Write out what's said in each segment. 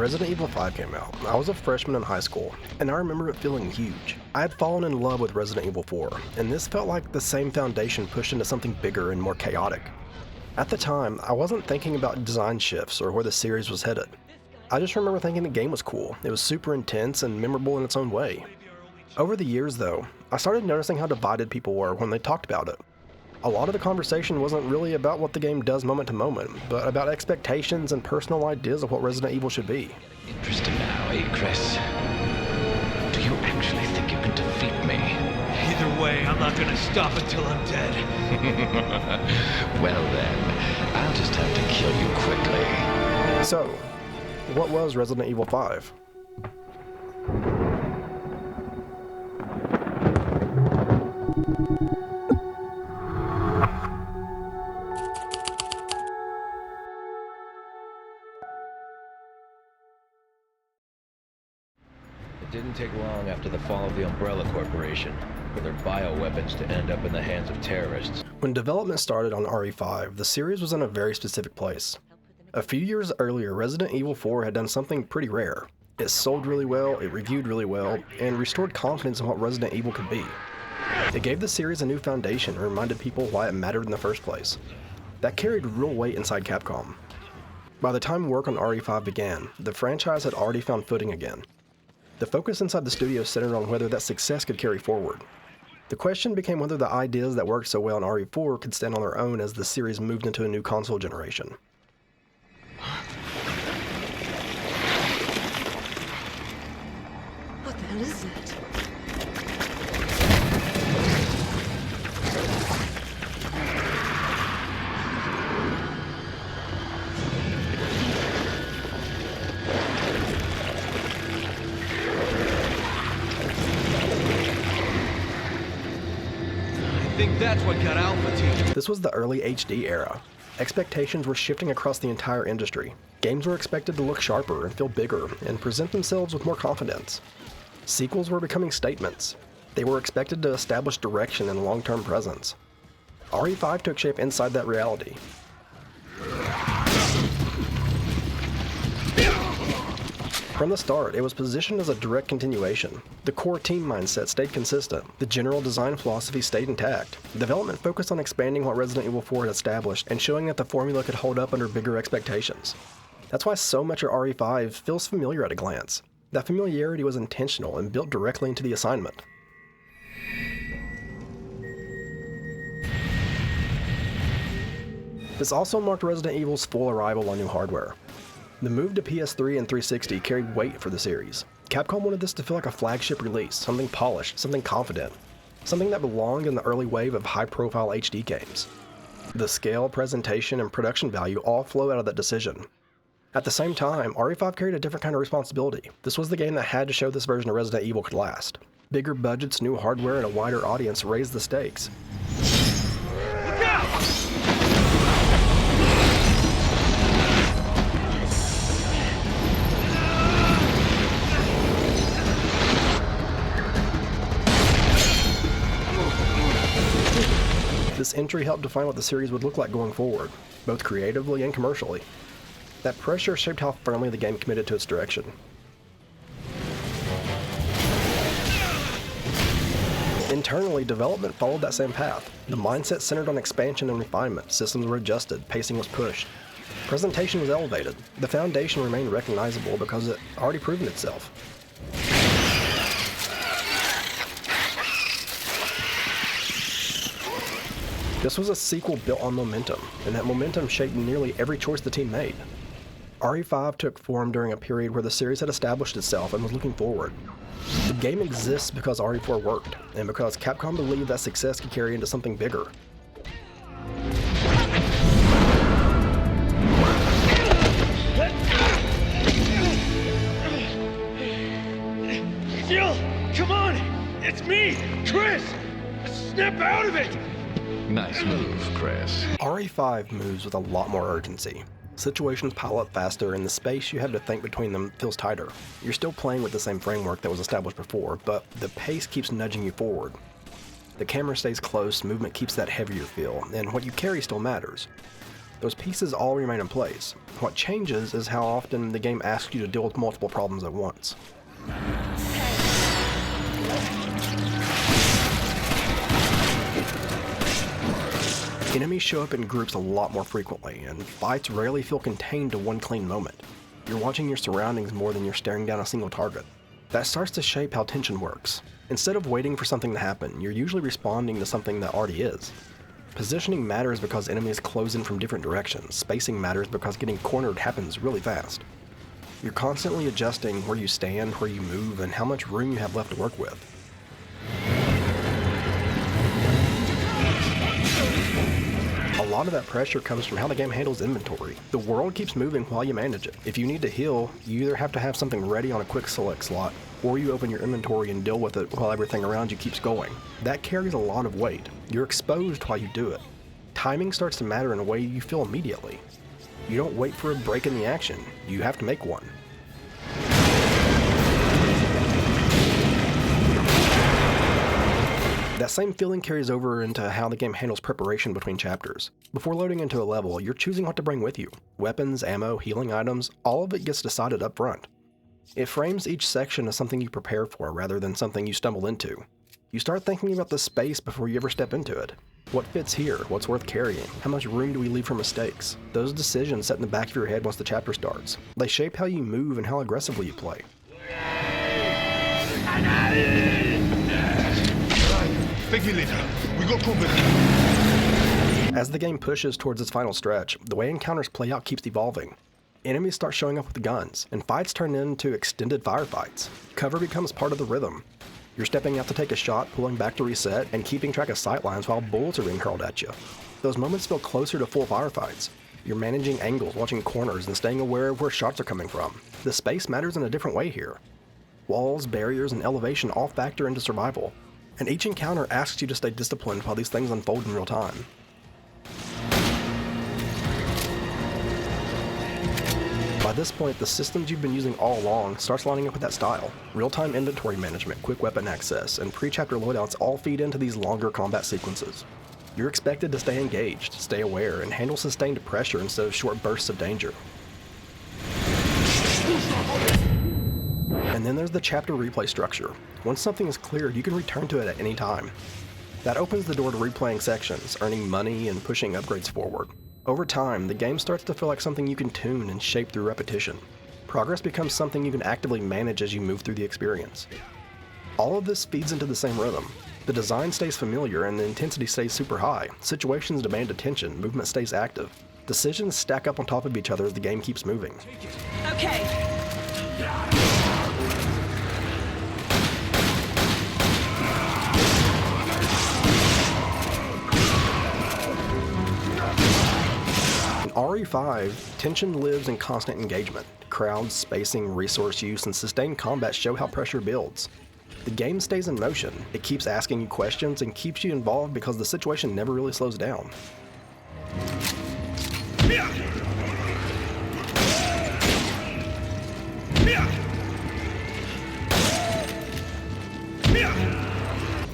Resident Evil 5 came out, I was a freshman in high school, and I remember it feeling huge. I had fallen in love with Resident Evil 4, and this felt like the same foundation pushed into something bigger and more chaotic. At the time, I wasn't thinking about design shifts or where the series was headed. I just remember thinking the game was cool. It was super intense and memorable in its own way. Over the years though, I started noticing how divided people were when they talked about it. A lot of the conversation wasn't really about what the game does moment to moment, but about expectations and personal ideas of what Resident Evil should be. Interesting now, eh, Chris? Do you actually think you can defeat me? Either way, I'm not gonna stop until I'm dead. Well then, I'll just have to kill you quickly. So, what was Resident Evil 5? It didn't take long after the fall of the Umbrella Corporation for their bioweapons to end up in the hands of terrorists. When development started on RE5, the series was in a very specific place. A few years earlier, Resident Evil 4 had done something pretty rare. It sold really well, it reviewed really well, and restored confidence in what Resident Evil could be. It gave the series a new foundation and reminded people why it mattered in the first place. That carried real weight inside Capcom. By the time work on RE5 began, the franchise had already found footing again. The focus inside the studio centered on whether that success could carry forward. The question became whether the ideas that worked so well in RE4 could stand on their own as the series moved into a new console generation. What the hell is that? I think that's what got Alpha Team. This was the early HD era. Expectations were shifting across the entire industry. Games were expected to look sharper and feel bigger and present themselves with more confidence. Sequels were becoming statements. They were expected to establish direction and long-term presence. RE5 took shape inside that reality. From the start, it was positioned as a direct continuation. The core team mindset stayed consistent. The general design philosophy stayed intact. Development focused on expanding what Resident Evil 4 had established and showing that the formula could hold up under bigger expectations. That's why so much of RE5 feels familiar at a glance. That familiarity was intentional and built directly into the assignment. This also marked Resident Evil's full arrival on new hardware. The move to PS3 and 360 carried weight for the series. Capcom wanted this to feel like a flagship release, something polished, something confident, something that belonged in the early wave of high-profile HD games. The scale, presentation, and production value all flowed out of that decision. At the same time, RE5 carried a different kind of responsibility. This was the game that had to show this version of Resident Evil could last. Bigger budgets, new hardware, and a wider audience raised the stakes. Look out! This entry helped define what the series would look like going forward, both creatively and commercially. That pressure shaped how firmly the game committed to its direction. Internally, development followed that same path. The mindset centered on expansion and refinement. Systems were adjusted, pacing was pushed. Presentation was elevated. The foundation remained recognizable because it had already proven itself. This was a sequel built on momentum, and that momentum shaped nearly every choice the team made. RE5 took form during a period where the series had established itself and was looking forward. The game exists because RE4 worked, and because Capcom believed that success could carry into something bigger. Jill, come on! It's me, Chris! Snap out of it! Nice move, Chris. RE5 moves with a lot more urgency. Situations pile up faster, and the space you have to think between them feels tighter. You're still playing with the same framework that was established before, but the pace keeps nudging you forward. The camera stays close, movement keeps that heavier feel, and what you carry still matters. Those pieces all remain in place. What changes is how often the game asks you to deal with multiple problems at once. Enemies show up in groups a lot more frequently, and fights rarely feel contained to one clean moment. You're watching your surroundings more than you're staring down a single target. That starts to shape how tension works. Instead of waiting for something to happen, you're usually responding to something that already is. Positioning matters because enemies close in from different directions. Spacing matters because getting cornered happens really fast. You're constantly adjusting where you stand, where you move, and how much room you have left to work with. A lot of that pressure comes from how the game handles inventory. The world keeps moving while you manage it. If you need to heal, you either have to have something ready on a quick select slot, or you open your inventory and deal with it while everything around you keeps going. That carries a lot of weight. You're exposed while you do it. Timing starts to matter in a way you feel immediately. You don't wait for a break in the action, you have to make one. That same feeling carries over into how the game handles preparation between chapters. Before loading into a level, you're choosing what to bring with you. Weapons, ammo, healing items, all of it gets decided up front. It frames each section as something you prepare for rather than something you stumble into. You start thinking about the space before you ever step into it. What fits here? What's worth carrying? How much room do we leave for mistakes? Those decisions set in the back of your head once the chapter starts. They shape how you move and how aggressively you play. Thank you later. We got company. As the game pushes towards its final stretch, the way encounters play out keeps evolving. Enemies start showing up with guns, and fights turn into extended firefights. Cover becomes part of the rhythm. You're stepping out to take a shot, pulling back to reset, and keeping track of sightlines while bullets are being hurled at you. Those moments feel closer to full firefights. You're managing angles, watching corners, and staying aware of where shots are coming from. The space matters in a different way here. Walls, barriers, and elevation all factor into survival. And each encounter asks you to stay disciplined while these things unfold in real time. By this point, the systems you've been using all along starts lining up with that style. Real-time inventory management, quick weapon access, and pre-chapter loadouts all feed into these longer combat sequences. You're expected to stay engaged, stay aware, and handle sustained pressure instead of short bursts of danger. And then there's the chapter replay structure. Once something is cleared, you can return to it at any time. That opens the door to replaying sections, earning money, and pushing upgrades forward. Over time, the game starts to feel like something you can tune and shape through repetition. Progress becomes something you can actively manage as you move through the experience. All of this feeds into the same rhythm. The design stays familiar and the intensity stays super high. Situations demand attention, movement stays active. Decisions stack up on top of each other as the game keeps moving. Okay. In RE5, tension lives in constant engagement. Crowds, spacing, resource use, and sustained combat show how pressure builds. The game stays in motion. It keeps asking you questions and keeps you involved because the situation never really slows down.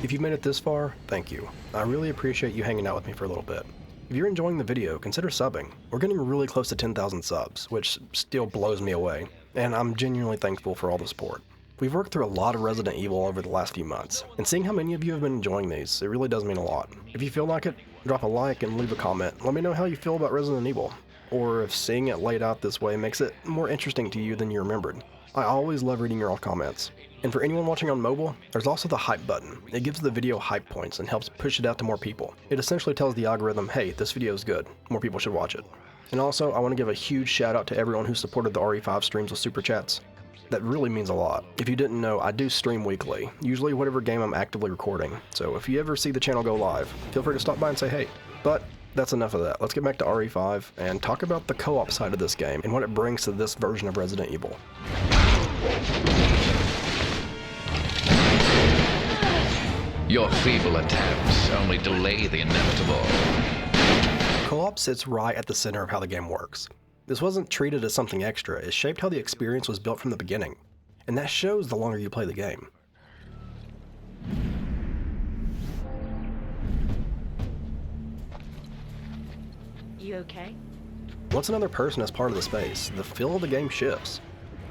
If you've made it this far, thank you. I really appreciate you hanging out with me for a little bit. If you're enjoying the video, consider subbing. We're getting really close to 10,000 subs, which still blows me away, and I'm genuinely thankful for all the support. We've worked through a lot of Resident Evil over the last few months, and seeing how many of you have been enjoying these, it really does mean a lot. If you feel like it, drop a like and leave a comment. Let me know how you feel about Resident Evil, or if seeing it laid out this way makes it more interesting to you than you remembered. I always love reading your old comments. And for anyone watching on mobile, there's also the hype button. It gives the video hype points and helps push it out to more people. It essentially tells the algorithm, hey, this video is good, more people should watch it. And also, I want to give a huge shout out to everyone who supported the RE5 streams with super chats. That really means a lot. If you didn't know, I do stream weekly, usually whatever game I'm actively recording. So if you ever see the channel go live, feel free to stop by and say hey. But that's enough of that. Let's get back to RE5 and talk about the co-op side of this game and what it brings to this version of Resident Evil. Your feeble attempts only delay the inevitable. Co-op sits right at the center of how the game works. This wasn't treated as something extra, it shaped how the experience was built from the beginning. And that shows the longer you play the game. You okay? Once another person is part of the space, the feel of the game shifts.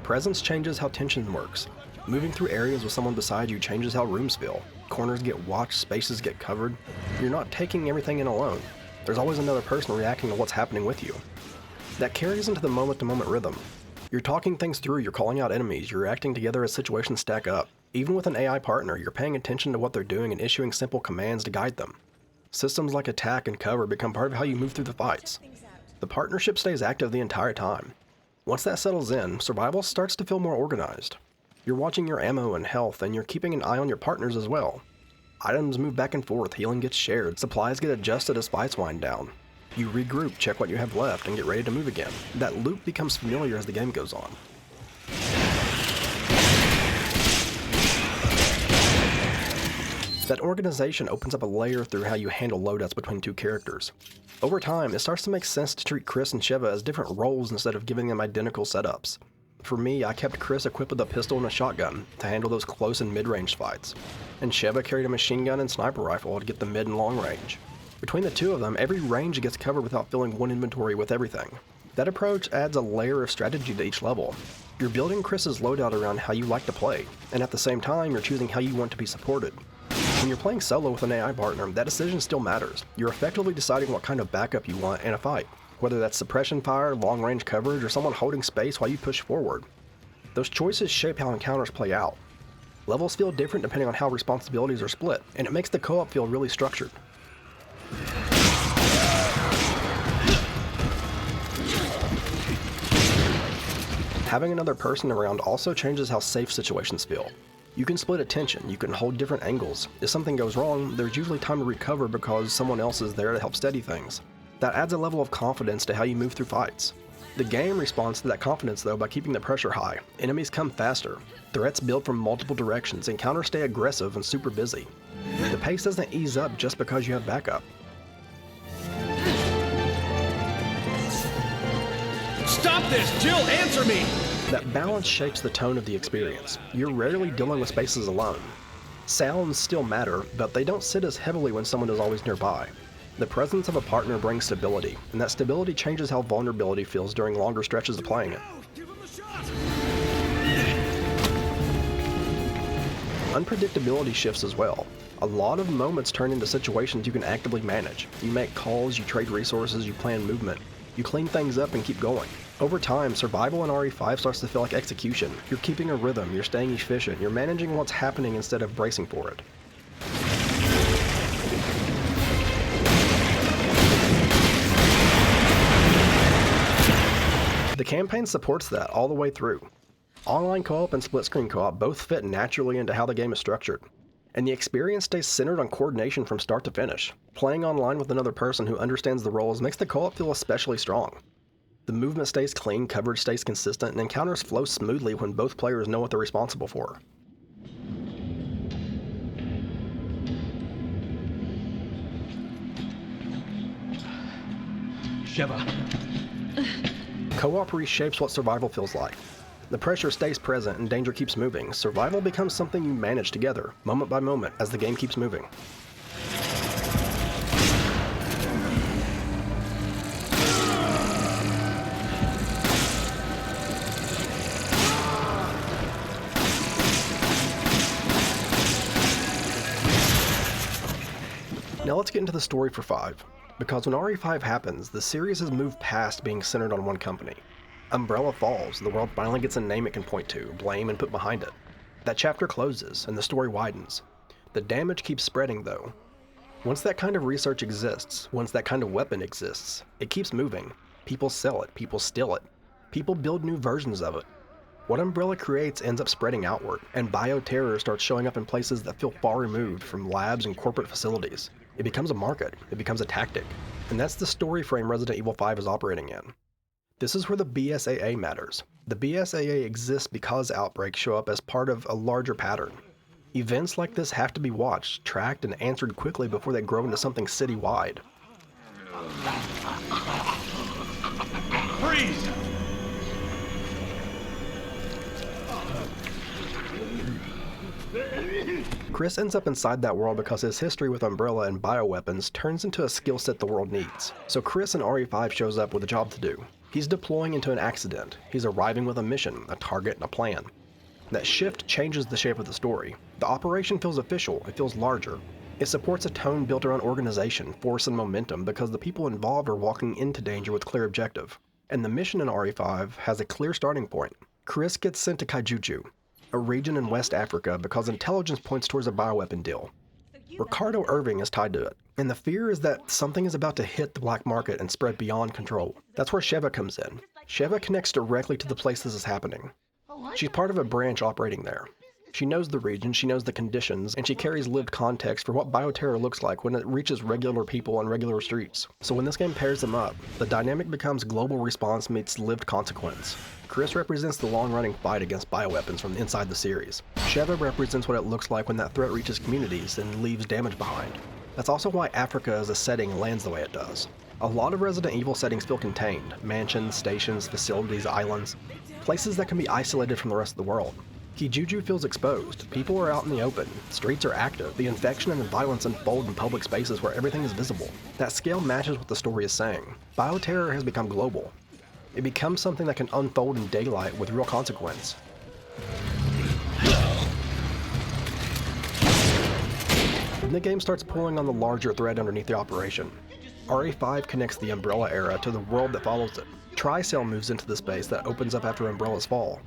Presence changes how tension works. Moving through areas with someone beside you changes how rooms feel. Corners get watched, spaces get covered. You're not taking everything in alone. There's always another person reacting to what's happening with you. That carries into the moment-to-moment rhythm. You're talking things through, you're calling out enemies, you're acting together as situations stack up. Even with an AI partner, you're paying attention to what they're doing and issuing simple commands to guide them. Systems like attack and cover become part of how you move through the fights. The partnership stays active the entire time. Once that settles in, survival starts to feel more organized. You're watching your ammo and health, and you're keeping an eye on your partners as well. Items move back and forth, healing gets shared, supplies get adjusted as fights wind down. You regroup, check what you have left, and get ready to move again. That loop becomes familiar as the game goes on. That organization opens up a layer through how you handle loadouts between two characters. Over time, it starts to make sense to treat Chris and Sheva as different roles instead of giving them identical setups. For me, I kept Chris equipped with a pistol and a shotgun to handle those close and mid-range fights, and Sheva carried a machine gun and sniper rifle to get the mid and long range. Between the two of them, every range gets covered without filling one inventory with everything. That approach adds a layer of strategy to each level. You're building Chris's loadout around how you like to play, and at the same time, you're choosing how you want to be supported. When you're playing solo with an AI partner, that decision still matters. You're effectively deciding what kind of backup you want in a fight, whether that's suppression fire, long-range coverage, or someone holding space while you push forward. Those choices shape how encounters play out. Levels feel different depending on how responsibilities are split, and it makes the co-op feel really structured. Having another person around also changes how safe situations feel. You can split attention, you can hold different angles. If something goes wrong, there's usually time to recover because someone else is there to help steady things. That adds a level of confidence to how you move through fights. The game responds to that confidence though by keeping the pressure high. Enemies come faster, threats build from multiple directions, and counters stay aggressive and super busy. The pace doesn't ease up just because you have backup. Stop this! Jill, answer me! That balance shapes the tone of the experience. You're rarely dealing with spaces alone. Sounds still matter, but they don't sit as heavily when someone is always nearby. The presence of a partner brings stability, and that stability changes how vulnerability feels during longer stretches of playing it. Unpredictability shifts as well. A lot of moments turn into situations you can actively manage. You make calls, you trade resources, you plan movement. You clean things up and keep going. Over time, survival in RE5 starts to feel like execution. You're keeping a rhythm, you're staying efficient, you're managing what's happening instead of bracing for it. The campaign supports that all the way through. Online co-op and split-screen co-op both fit naturally into how the game is structured, and the experience stays centered on coordination from start to finish. Playing online with another person who understands the roles makes the co-op feel especially strong. The movement stays clean, coverage stays consistent, and encounters flow smoothly when both players know what they're responsible for. Sheva. Co-op reshapes what survival feels like. The pressure stays present and danger keeps moving. Survival becomes something you manage together, moment by moment, as the game keeps moving. Now let's get into the story for 5. Because when RE5 happens, the series has moved past being centered on one company. Umbrella falls, the world finally gets a name it can point to, blame, and put behind it. That chapter closes, and the story widens. The damage keeps spreading, though. Once that kind of research exists, once that kind of weapon exists, it keeps moving. People sell it, people steal it. People build new versions of it. What Umbrella creates ends up spreading outward, and bioterror starts showing up in places that feel far removed from labs and corporate facilities. It becomes a market, it becomes a tactic, and that's the story frame Resident Evil 5 is operating in. This is where the BSAA matters. The BSAA exists because outbreaks show up as part of a larger pattern. Events like this have to be watched, tracked, and answered quickly before they grow into something city-wide. Freeze! Chris ends up inside that world because his history with Umbrella and bioweapons turns into a skill set the world needs. So Chris in RE5 shows up with a job to do. He's deploying into an accident. He's arriving with a mission, a target, and a plan. That shift changes the shape of the story. The operation feels official, it feels larger. It supports a tone built around organization, force, and momentum because the people involved are walking into danger with clear objective. And the mission in RE5 has a clear starting point. Chris gets sent to Kaijuju, a region in West Africa, because intelligence points towards a bioweapon deal. Ricardo Irving is tied to it, and the fear is that something is about to hit the black market and spread beyond control. That's where Sheva comes in. Sheva connects directly to the place this is happening. She's part of a branch operating there. She knows the region, she knows the conditions, and she carries lived context for what bioterror looks like when it reaches regular people on regular streets. So when this game pairs them up, the dynamic becomes global response meets lived consequence. Chris represents the long-running fight against bioweapons from inside the series. Sheva represents what it looks like when that threat reaches communities and leaves damage behind. That's also why Africa as a setting lands the way it does. A lot of Resident Evil settings feel contained. Mansions, stations, facilities, islands. Places that can be isolated from the rest of the world. Kaijuju feels exposed. People are out in the open. Streets are active. The infection and the violence unfold in public spaces where everything is visible. That scale matches what the story is saying. Bioterror has become global. It becomes something that can unfold in daylight with real consequence. Then the game starts pulling on the larger thread underneath the operation. RE5 connects the Umbrella era to the world that follows it. Tricell moves into the space that opens up after Umbrella's fall.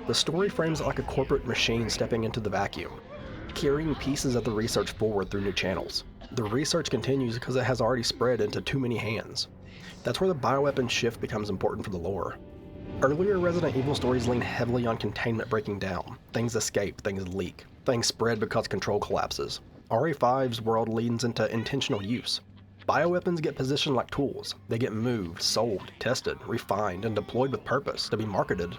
The story frames it like a corporate machine stepping into the vacuum, carrying pieces of the research forward through new channels. The research continues because it has already spread into too many hands. That's where the bioweapon shift becomes important for the lore. Earlier Resident Evil stories lean heavily on containment breaking down. Things escape, things leak, things spread because control collapses. RE5's world leans into intentional use. Bioweapons get positioned like tools. They get moved, sold, tested, refined, and deployed with purpose to be marketed.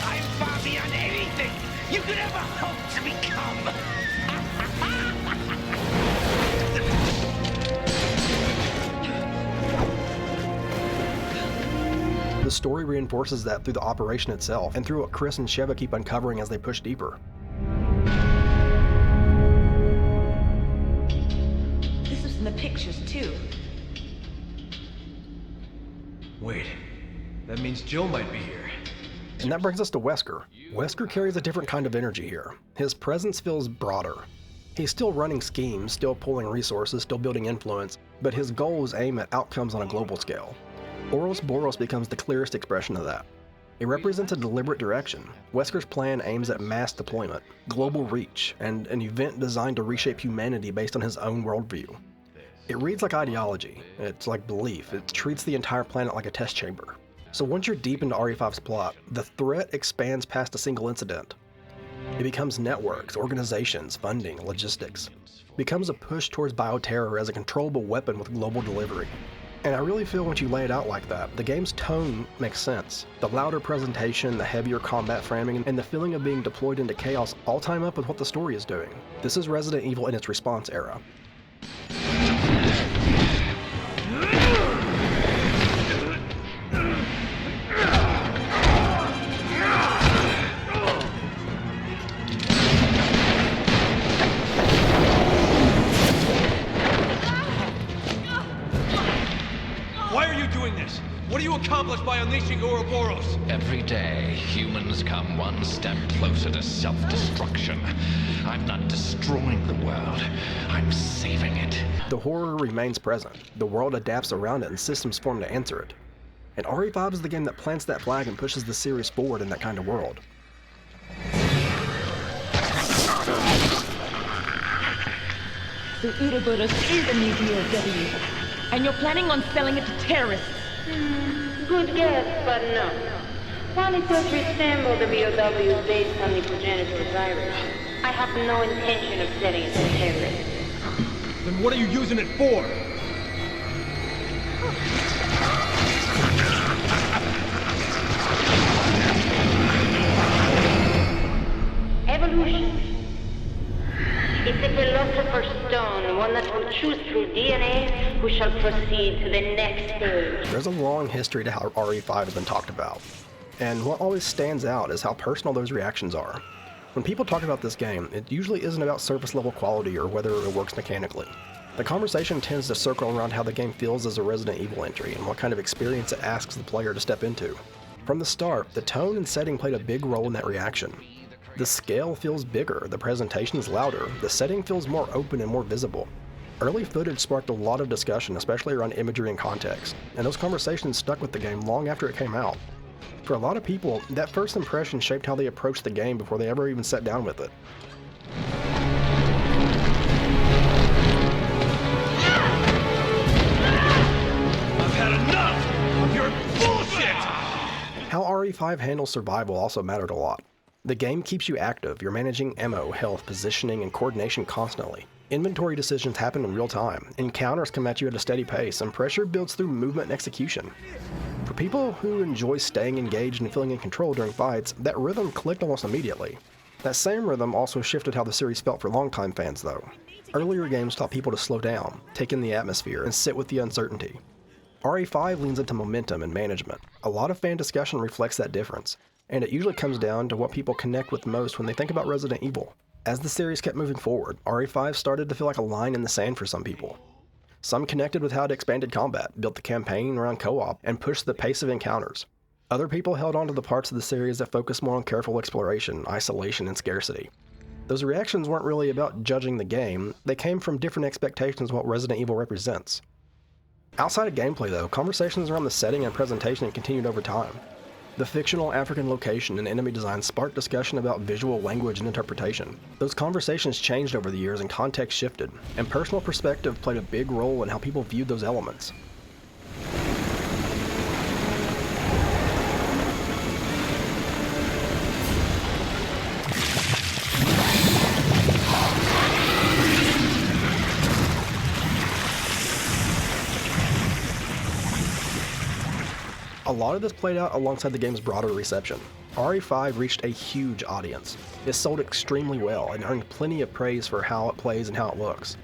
I'm far beyond anything you could ever hope to become! The story reinforces that through the operation itself, and through what Chris and Sheva keep uncovering as they push deeper. This was in the pictures, too. Wait, that means Jill might be here. And that brings us to Wesker. Wesker carries a different kind of energy here. His presence feels broader. He's still running schemes, still pulling resources, still building influence, but his goals aim at outcomes on a global scale. Ouroboros becomes the clearest expression of that. It represents a deliberate direction. Wesker's plan aims at mass deployment, global reach, and an event designed to reshape humanity based on his own worldview. It reads like ideology. It's like belief. It treats the entire planet like a test chamber. So once you're deep into RE5's plot, the threat expands past a single incident. It becomes networks, organizations, funding, logistics. It becomes a push towards bioterror as a controllable weapon with global delivery. And I really feel once you lay it out like that, the game's tone makes sense. The louder presentation, the heavier combat framing, and the feeling of being deployed into chaos all time up with what the story is doing. This is Resident Evil in its response era. Why are you doing this? What do you accomplish by unleashing Ouroboros? Every day, humans come one step closer to self-destruction. I'm not destroying the world, I'm saving it. The horror remains present. The world adapts around it and systems form to answer it. And RE5 is the game that plants that flag and pushes the series forward in that kind of world. So Ouroboros is a new BOW, and you're planning on selling it to terrorists. Good guess, but no. While it does resemble the BOW based on the progenitor virus, I have no intention of selling it to terrorists. Then what are you using it for? Evolution. It's a through DNA who shall proceed to the next stage. There's a long history to how RE5 has been talked about, and what always stands out is how personal those reactions are. When people talk about this game, it usually isn't about surface level quality or whether it works mechanically. The conversation tends to circle around how the game feels as a Resident Evil entry and what kind of experience it asks the player to step into. From the start, the tone and setting played a big role in that reaction. The scale feels bigger, the presentation is louder, the setting feels more open and more visible. Early footage sparked a lot of discussion, especially around imagery and context, and those conversations stuck with the game long after it came out. For a lot of people, that first impression shaped how they approached the game before they ever even sat down with it. I've had enough of your bullshit! How RE5 handles survival also mattered a lot. The game keeps you active, you're managing ammo, health, positioning, and coordination constantly. Inventory decisions happen in real time, encounters come at you at a steady pace, and pressure builds through movement and execution. For people who enjoy staying engaged and feeling in control during fights, that rhythm clicked almost immediately. That same rhythm also shifted how the series felt for longtime fans though. Earlier games taught people to slow down, take in the atmosphere, and sit with the uncertainty. RE5 leans into momentum and management. A lot of fan discussion reflects that difference, and it usually comes down to what people connect with most when they think about Resident Evil. As the series kept moving forward, RE5 started to feel like a line in the sand for some people. Some connected with how it expanded combat, built the campaign around co-op, and pushed the pace of encounters. Other people held on to the parts of the series that focused more on careful exploration, isolation, and scarcity. Those reactions weren't really about judging the game, they came from different expectations of what Resident Evil represents. Outside of gameplay though, conversations around the setting and presentation continued over time. The fictional African location and enemy design sparked discussion about visual language and interpretation. Those conversations changed over the years and context shifted, and personal perspective played a big role in how people viewed those elements. A lot of this played out alongside the game's broader reception. RE5 reached a huge audience. It sold extremely well and earned plenty of praise for how it plays and how it looks.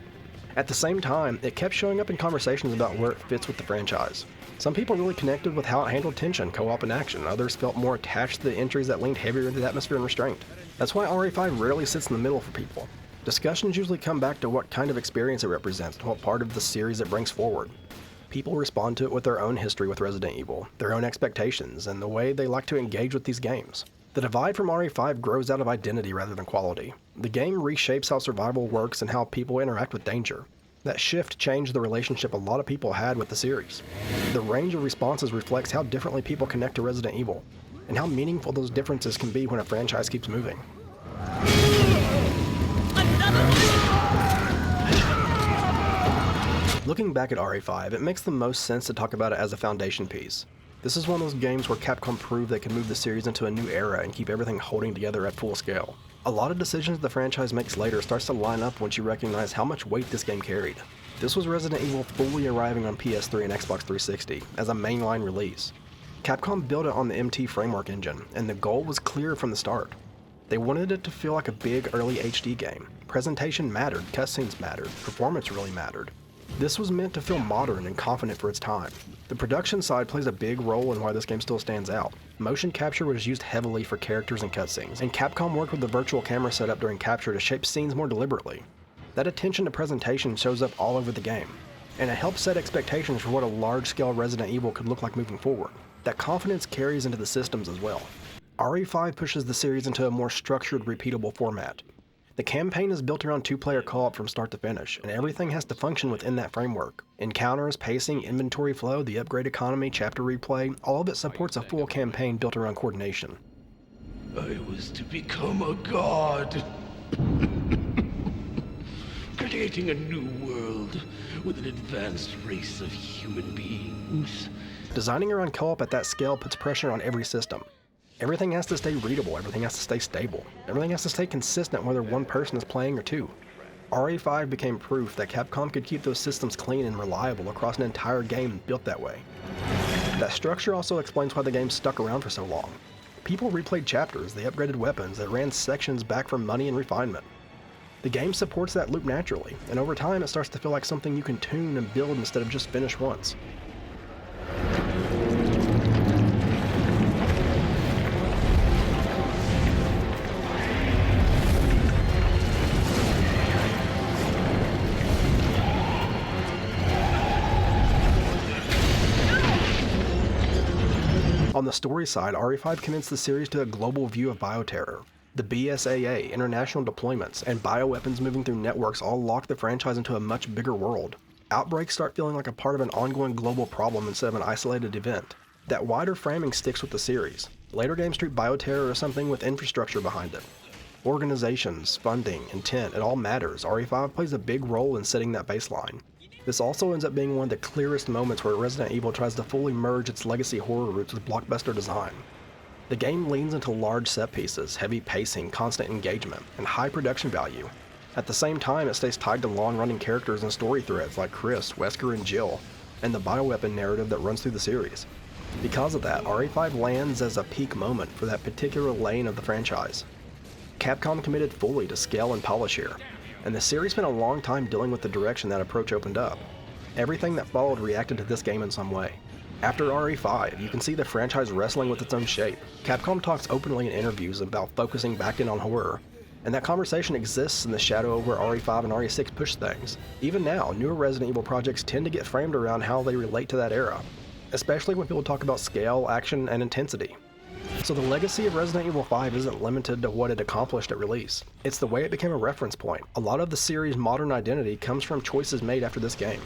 At the same time, it kept showing up in conversations about where it fits with the franchise. Some people really connected with how it handled tension, co-op, and action. Others felt more attached to the entries that leaned heavier into the atmosphere and restraint. That's why RE5 rarely sits in the middle for people. Discussions usually come back to what kind of experience it represents and what part of the series it brings forward. People respond to it with their own history with Resident Evil, their own expectations, and the way they like to engage with these games. The divide from RE5 grows out of identity rather than quality. The game reshapes how survival works and how people interact with danger. That shift changed the relationship a lot of people had with the series. The range of responses reflects how differently people connect to Resident Evil, and how meaningful those differences can be when a franchise keeps moving. Looking back at RE5, it makes the most sense to talk about it as a foundation piece. This is one of those games where Capcom proved they can move the series into a new era and keep everything holding together at full scale. A lot of decisions the franchise makes later starts to line up once you recognize how much weight this game carried. This was Resident Evil fully arriving on PS3 and Xbox 360 as a mainline release. Capcom built it on the MT framework engine, and the goal was clear from the start. They wanted it to feel like a big early HD game. Presentation mattered, cutscenes mattered, performance really mattered. This was meant to feel modern and confident for its time. The production side plays a big role in why this game still stands out. Motion capture was used heavily for characters and cutscenes, and Capcom worked with the virtual camera setup during capture to shape scenes more deliberately. That attention to presentation shows up all over the game, and it helps set expectations for what a large-scale Resident Evil could look like moving forward. That confidence carries into the systems as well. RE5 pushes the series into a more structured, repeatable format. The campaign is built around two-player co-op from start to finish, and everything has to function within that framework. Encounters, pacing, inventory flow, the upgrade economy, chapter replay, all of it supports a full campaign built around coordination. I was to become a god. Creating a new world with an advanced race of human beings. Designing around co-op at that scale puts pressure on every system. Everything has to stay readable, everything has to stay stable, everything has to stay consistent whether one person is playing or two. RE5 became proof that Capcom could keep those systems clean and reliable across an entire game built that way. That structure also explains why the game stuck around for so long. People replayed chapters, they upgraded weapons, they ran sections back for money and refinement. The game supports that loop naturally, and over time it starts to feel like something you can tune and build instead of just finish once. On the story side, RE5 commits the series to a global view of bioterror. The BSAA, international deployments, and bioweapons moving through networks all lock the franchise into a much bigger world. Outbreaks start feeling like a part of an ongoing global problem instead of an isolated event. That wider framing sticks with the series. Later games treat bioterror as something with infrastructure behind it. Organizations, funding, intent, it all matters. RE5 plays a big role in setting that baseline. This also ends up being one of the clearest moments where Resident Evil tries to fully merge its legacy horror roots with blockbuster design. The game leans into large set pieces, heavy pacing, constant engagement, and high production value. At the same time, it stays tied to long-running characters and story threads like Chris, Wesker, and Jill, and the bioweapon narrative that runs through the series. Because of that, RE5 lands as a peak moment for that particular lane of the franchise. Capcom committed fully to scale and polish here, and the series spent a long time dealing with the direction that approach opened up. Everything that followed reacted to this game in some way. After RE5, you can see the franchise wrestling with its own shape. Capcom talks openly in interviews about focusing back in on horror, and that conversation exists in the shadow of where RE5 and RE6 push things. Even now, newer Resident Evil projects tend to get framed around how they relate to that era, especially when people talk about scale, action, and intensity. So the legacy of Resident Evil 5 isn't limited to what it accomplished at release. It's the way it became a reference point. A lot of the series' modern identity comes from choices made after this game,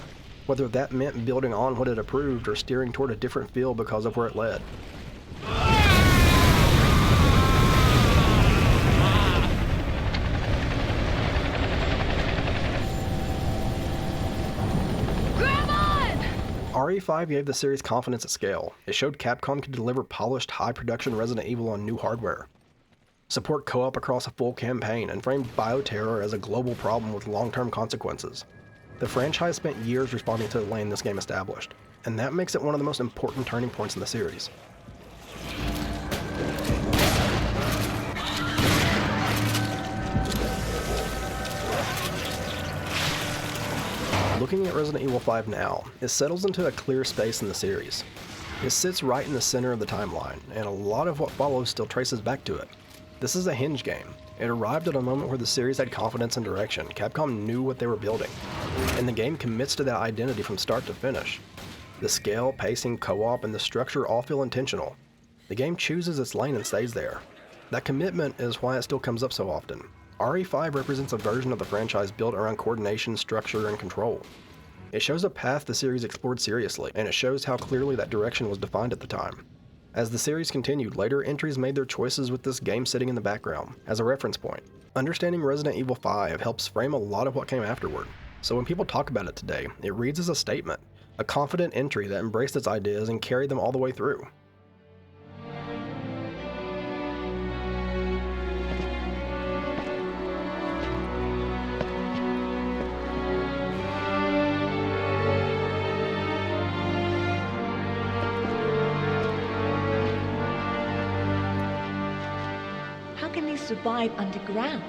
whether that meant building on what it approved or steering toward a different field because of where it led. RE5 gave the series confidence at scale. It showed Capcom could deliver polished, high-production Resident Evil on new hardware, support co-op across a full campaign, and framed bioterror as a global problem with long-term consequences. The franchise spent years responding to the lane this game established, and that makes it one of the most important turning points in the series. Looking at Resident Evil 5 now, it settles into a clear space in the series. It sits right in the center of the timeline, and a lot of what follows still traces back to it. This is a hinge game. It arrived at a moment where the series had confidence and direction. Capcom knew what they were building, and the game commits to that identity from start to finish. The scale, pacing, co-op, and the structure all feel intentional. The game chooses its lane and stays there. That commitment is why it still comes up so often. RE5 represents a version of the franchise built around coordination, structure, and control. It shows a path the series explored seriously, and it shows how clearly that direction was defined at the time. As the series continued, later entries made their choices with this game sitting in the background, as a reference point. Understanding Resident Evil 5 helps frame a lot of what came afterward, so when people talk about it today, it reads as a statement, a confident entry that embraced its ideas and carried them all the way through. Survive underground.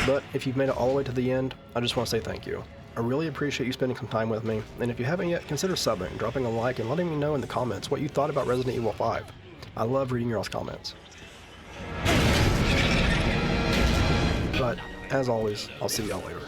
But if you've made it all the way to the end, I just want to say thank you. I really appreciate you spending some time with me, and if you haven't yet, consider subbing, dropping a like, and letting me know in the comments what you thought about Resident Evil 5. I love reading your all's comments. But, as always, I'll see y'all later.